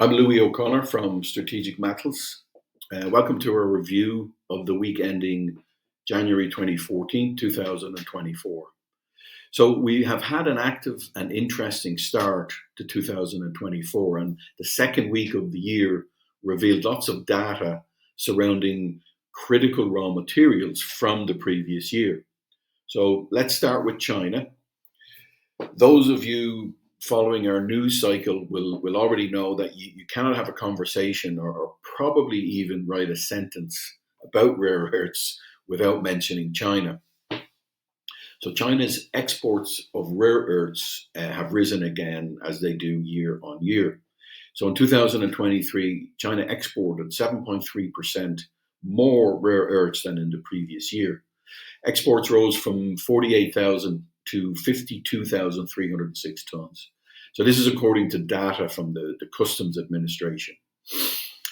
I'm Louis O'Connor from Strategic Metals. Welcome to our review of the week ending January 2014, 2024. So we have had an active and interesting start to 2024, and the second week of the year revealed lots of data surrounding critical raw materials from the previous year. So let's start with China. Those of you following our news cycle will already know that you cannot have a conversation or probably even write a sentence about rare earths without mentioning China. So China's exports of rare earths have risen again as they do year on year. So in 2023, China exported 7.3% more rare earths than in the previous year. Exports rose from 48,000 to 52,306 tons. So this is according to data from the Customs Administration.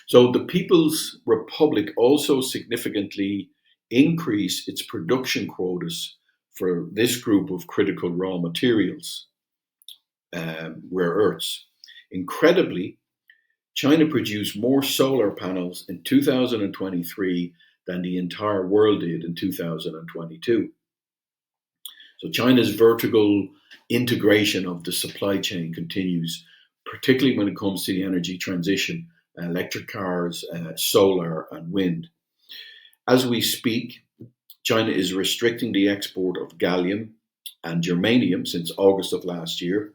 So the People's Republic also significantly increased its production quotas for this group of critical raw materials, rare earths. Incredibly, China produced more solar panels in 2023 than the entire world did in 2022. So China's vertical integration of the supply chain continues, particularly when it comes to the energy transition, electric cars, solar and wind. As we speak, China is restricting the export of gallium and germanium since August of last year.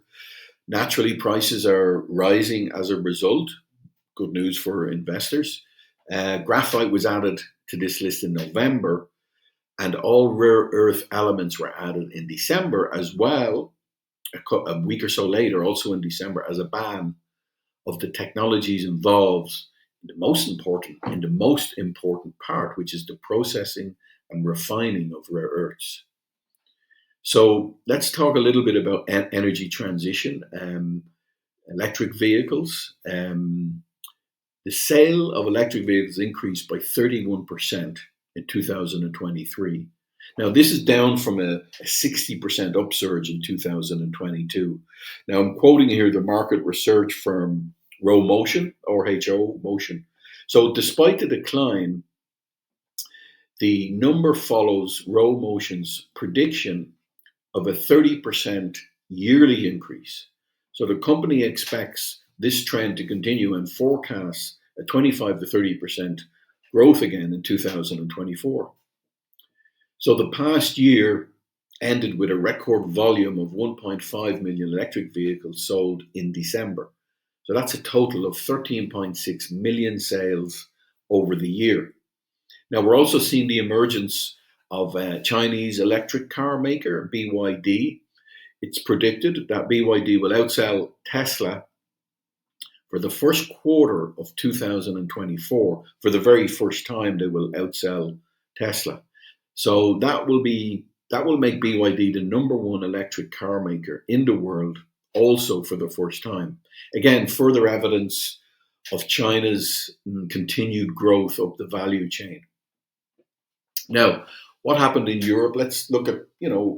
Naturally, prices are rising as a result. Good news for investors. Graphite was added to this list in November, and all rare earth elements were added in December as well, a week or so later, also in December, as a ban of the technologies involved in the most important part, which is the processing and refining of rare earths. So let's talk a little bit about energy transition, electric vehicles. The sale of electric vehicles increased by 31% in 2023. Now, this is down from a 60% upsurge in 2022. Now, I'm quoting here the market research firm Rho Motion, RHO Motion. So despite the decline, the number follows Rho Motion's prediction of a 30% yearly increase. So the company expects this trend to continue and forecasts a 25 to 30% growth again in 2024. So the past year ended with a record volume of 1.5 million electric vehicles sold in December. So that's a total of 13.6 million sales over the year. Now we're also seeing the emergence of a Chinese electric car maker, BYD. It's predicted that BYD will outsell Tesla for the first quarter of 2024. For the very first time, they will outsell Tesla. So that will make BYD the number one electric car maker in the world, also for the first time. Again, further evidence of China's continued growth up the value chain. Now, what happened in Europe? Let's look at,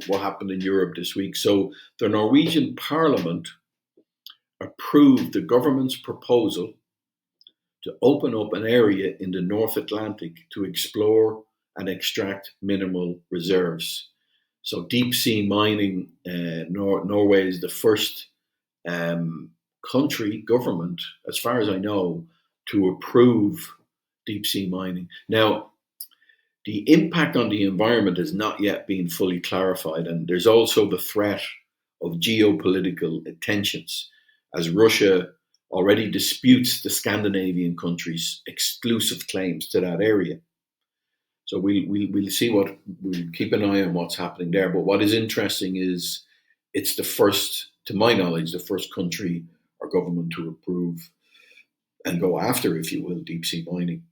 what happened in Europe this week. So the Norwegian Parliament approved the government's proposal to open up an area in the North Atlantic to explore and extract mineral reserves. So deep sea mining, Norway is the first country government, as far as I know, to approve deep sea mining. Now, the impact on the environment has not yet been fully clarified, and there's also the threat of geopolitical tensions, as Russia already disputes the Scandinavian countries' exclusive claims to that area. So we'll see we'll keep an eye on what's happening there. But what is interesting is it's the first, to my knowledge, the first country or government to approve and go after, if you will, deep sea mining.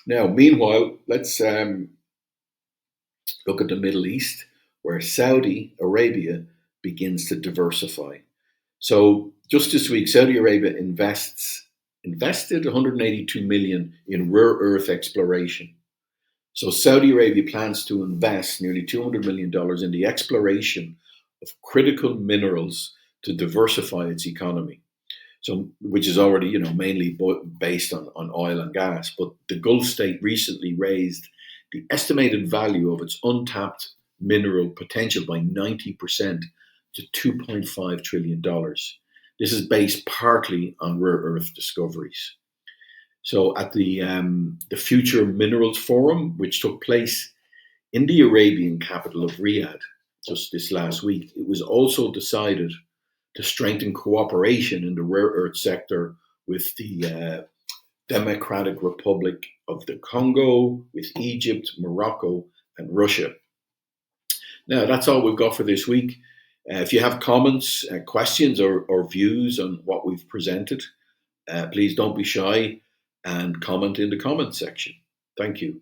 Now, meanwhile, let's look at the Middle East, where Saudi Arabia begins to diversify. So just this week, Saudi Arabia invested 182 million in rare earth exploration. So Saudi Arabia plans to invest nearly $200 million in the exploration of critical minerals to diversify its economy. So, which is already, mainly based on oil and gas. But the Gulf state recently raised the estimated value of its untapped mineral potential by 90% to $2.5 trillion. This is based partly on rare earth discoveries. So, at the Future Minerals Forum, which took place in the Arabian capital of Riyadh just this last week, it was also decided to strengthen cooperation in the rare earth sector with the Democratic Republic of the Congo, with Egypt, Morocco, and Russia. Now, that's all we've got for this week. If you have comments, questions, or views on what we've presented, please don't be shy and comment in the comments section. Thank you.